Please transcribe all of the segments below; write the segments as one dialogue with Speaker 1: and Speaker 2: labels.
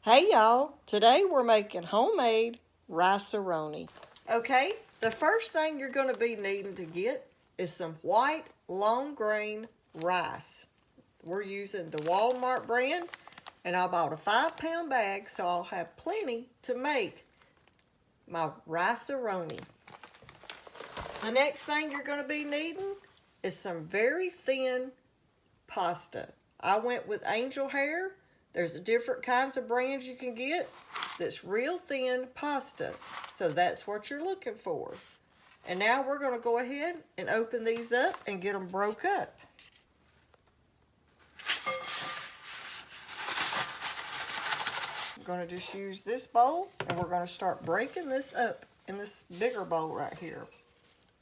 Speaker 1: Hey y'all, today we're making homemade Rice-A Roni. Okay, the first thing you're going to be needing to get is some white long grain rice. We're using the Walmart brand, and I bought a 5-pound bag so I'll have plenty to make my Rice-A Roni. The next thing you're going to be needing is some very thin pasta. I went with angel hair. There's different kinds of brands you can get that's real thin pasta. So that's what you're looking for. And now we're going to go ahead and open these up and get them broke up. I'm going to just use this bowl and we're going to start breaking this up in this bigger bowl right here.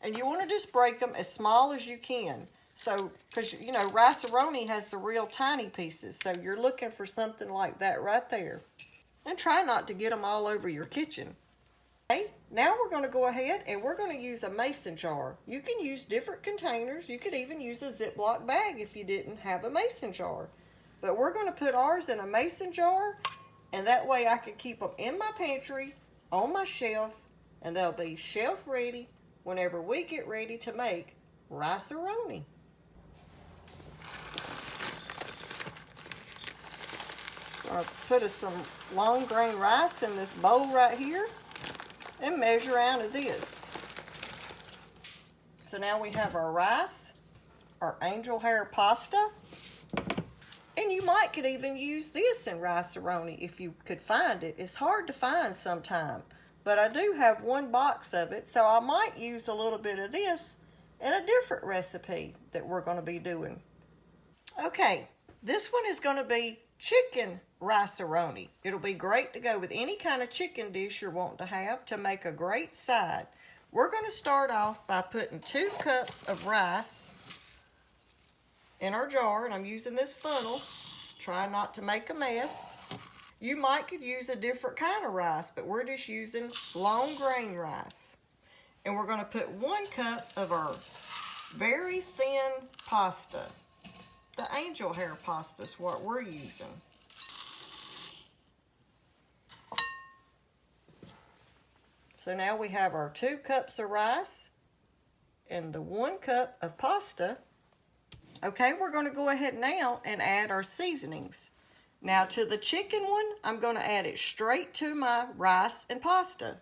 Speaker 1: And you want to just break them as small as you can. So, because, you know, Rice-A Roni has the real tiny pieces. So you're looking for something like that right there. And try not to get them all over your kitchen. Okay, now we're going to go ahead and we're going to use a mason jar. You can use different containers. You could even use a Ziploc bag if you didn't have a mason jar. But we're going to put ours in a mason jar. And that way I can keep them in my pantry, on my shelf. And they'll be shelf ready whenever we get ready to make Rice-A Roni. I'm going to put some long grain rice in this bowl right here and measure out of this. So now we have our rice, our angel hair pasta, and you could even use this in Rice-A Roni if you could find it. It's hard to find sometime, but I do have one box of it, so I might use a little bit of this in a different recipe that we're going to be doing. Okay, this one is going to be chicken Rice-A Roni. It'll be great to go with any kind of chicken dish you're wanting to have to make a great side. We're going to start off by putting 2 cups of rice in our jar, and I'm using this funnel. Try not to make a mess. You could use a different kind of rice, but we're just using long grain rice. And we're going to put 1 cup of our very thin pasta. The angel hair pasta is what we're using. So now we have our 2 cups of rice and the 1 cup of pasta. Okay, we're going to go ahead now and add our seasonings. Now to the chicken one, I'm going to add it straight to my rice and pasta.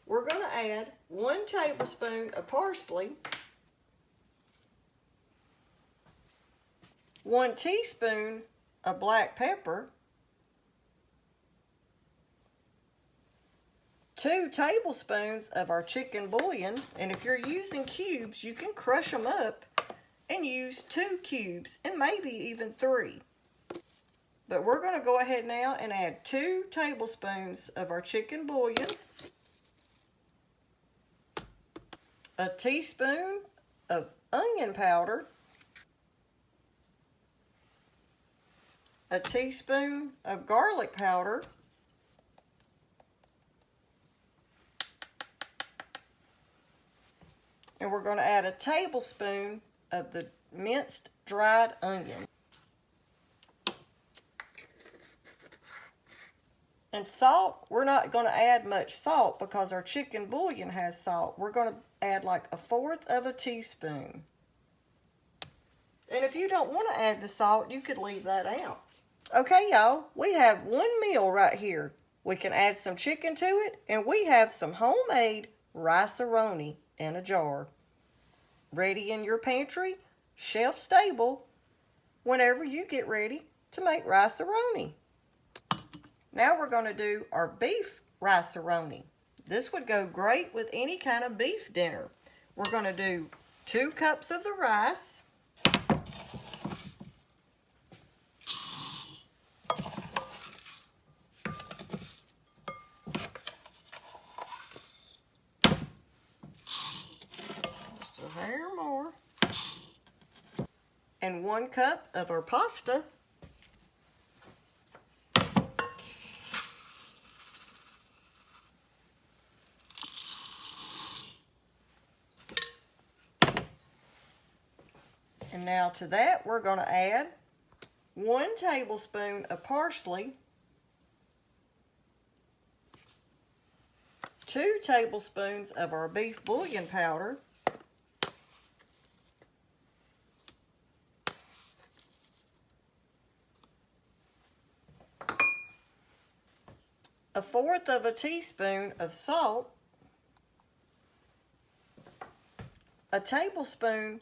Speaker 1: We're going to add 1 tablespoon of parsley, 1 teaspoon of black pepper, 2 tablespoons of our chicken bouillon, and if you're using cubes, you can crush them up and use 2 cubes and maybe even 3. But we're going to go ahead now and add 2 tablespoons of our chicken bouillon, a teaspoon of onion powder, a teaspoon of garlic powder, and we're going to add a tablespoon of the minced dried onion. And salt, we're not going to add much salt because our chicken bouillon has salt. We're going to add like 1/4 of a teaspoon. And if you don't want to add the salt, you could leave that out. Okay, y'all, we have 1 meal right here. We can add some chicken to it, and we have some homemade Rice-A Roni in a jar. Ready in your pantry, shelf stable, whenever you get ready to make Rice-A Roni. Now we're going to do our beef Rice-A Roni. This would go great with any kind of beef dinner. We're going to do 2 cups of the rice, just a hair more, and 1 cup of our pasta. And now to that, we're going to add 1 tablespoon of parsley, 2 tablespoons of our beef bouillon powder, a 1/4 of a teaspoon of salt, a tablespoon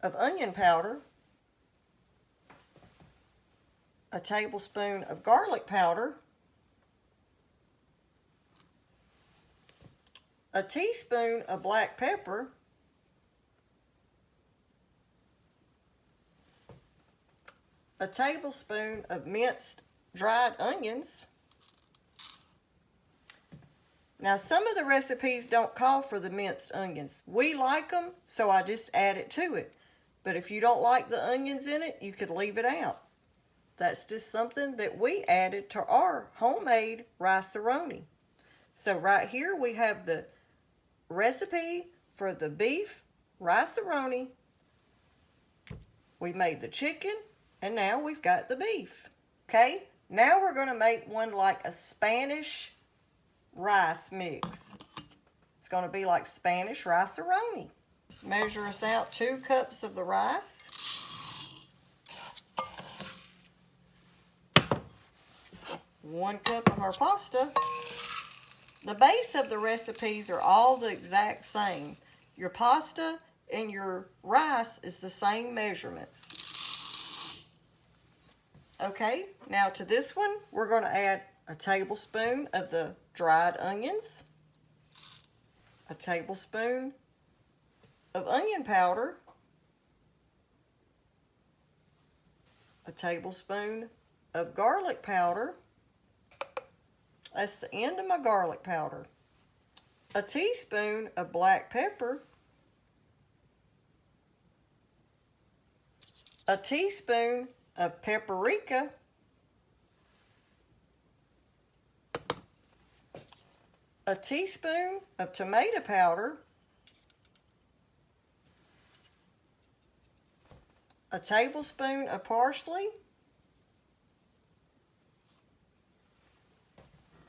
Speaker 1: of onion powder, a tablespoon of garlic powder, a teaspoon of black pepper, a tablespoon of minced dried onions. Now, some of the recipes don't call for the minced onions. We like them, so I just add it to it. But if you don't like the onions in it, you could leave it out. That's just something that we added to our homemade Rice-A Roni. So right here we have the recipe for the beef Rice-A Roni. We made the chicken, and now we've got the beef. Okay, now we're going to make one like a Spanish rice mix. It's going to be like Spanish Rice-A Roni. Just measure us out 2 cups of the rice. 1 cup of our pasta. The base of the recipes are all the exact same. Your pasta and your rice is the same measurements. Okay, now to this one, we're going to add a tablespoon of the dried onions, a tablespoon of onion powder, a tablespoon of garlic powder. That's the end of my garlic powder. A teaspoon of black pepper, a teaspoon of paprika, a teaspoon of tomato powder, a tablespoon of parsley,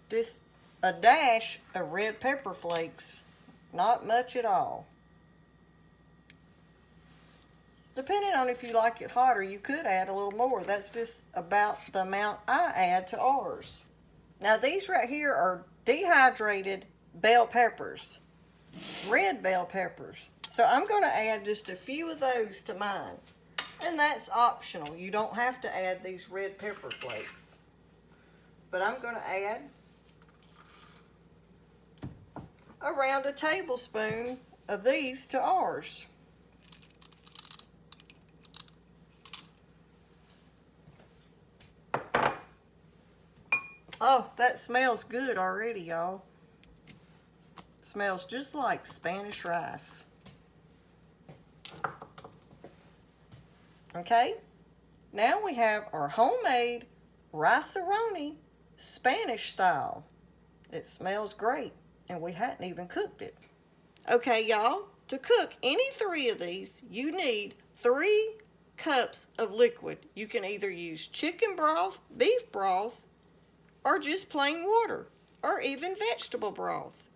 Speaker 1: just a dash of red pepper flakes, not much at all. Depending on if you like it hotter, you could add a little more. That's just about the amount I add to ours. Now these right here are dehydrated bell peppers, red bell peppers. So I'm going to add just a few of those to mine. And that's optional. You don't have to add these red pepper flakes. But I'm going to add around a tablespoon of these to ours. Oh, that smells good already, y'all. Smells just like Spanish rice. Okay, now we have our homemade Rice-A Roni Spanish style. It smells great, and we hadn't even cooked it. Okay, y'all, to cook any 3 of these, you need 3 cups of liquid. You can either use chicken broth, beef broth, or just plain water, or even vegetable broth.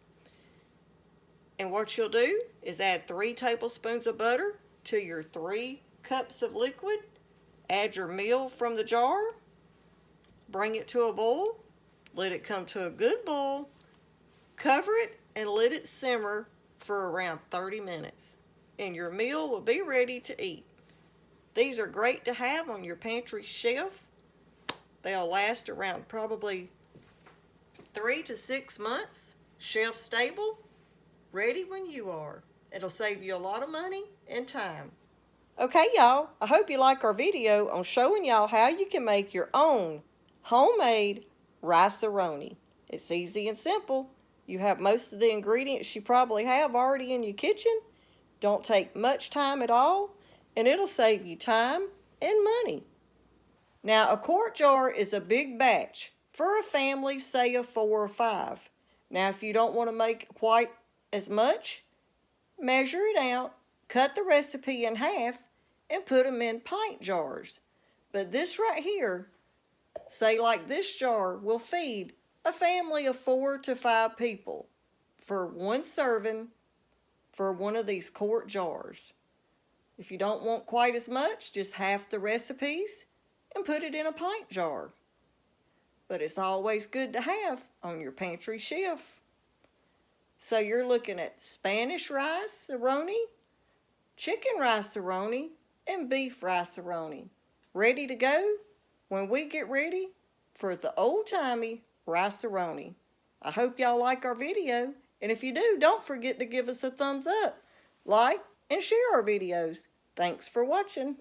Speaker 1: And what you'll do is add 3 tablespoons of butter to your 3 cups of liquid. Add your meal from the jar. Bring it to a boil. Let it come to a good boil. Cover it and let it simmer for around 30 minutes. And your meal will be ready to eat. These are great to have on your pantry shelf. They'll last around probably 3 to 6 months. Shelf stable. Ready when you are. It'll save you a lot of money and time. Okay, y'all, I hope you like our video on showing y'all how you can make your own homemade Rice-A Roni. It's easy and simple. You have most of the ingredients you probably have already in your kitchen. Don't take much time at all, and it'll save you time and money. Now, a quart jar is a big batch for a family, say of 4 or 5. Now, if you don't want to make quite as much, measure it out, cut the recipe in half, and put them in pint jars. But this right here, say like this jar, will feed a family of 4 to 5 people. for one serving for one of these quart jars. If you don't want quite as much, just half the recipes and put it in a pint jar. But it's always good to have on your pantry shelf. So you're looking at Spanish rice a roni, chicken rice a roni, and beef rice a roni. Ready to go when we get ready for the old-timey rice a roni. I hope y'all like our video, and if you do, don't forget to give us a thumbs up, like, and share our videos. Thanks for watching.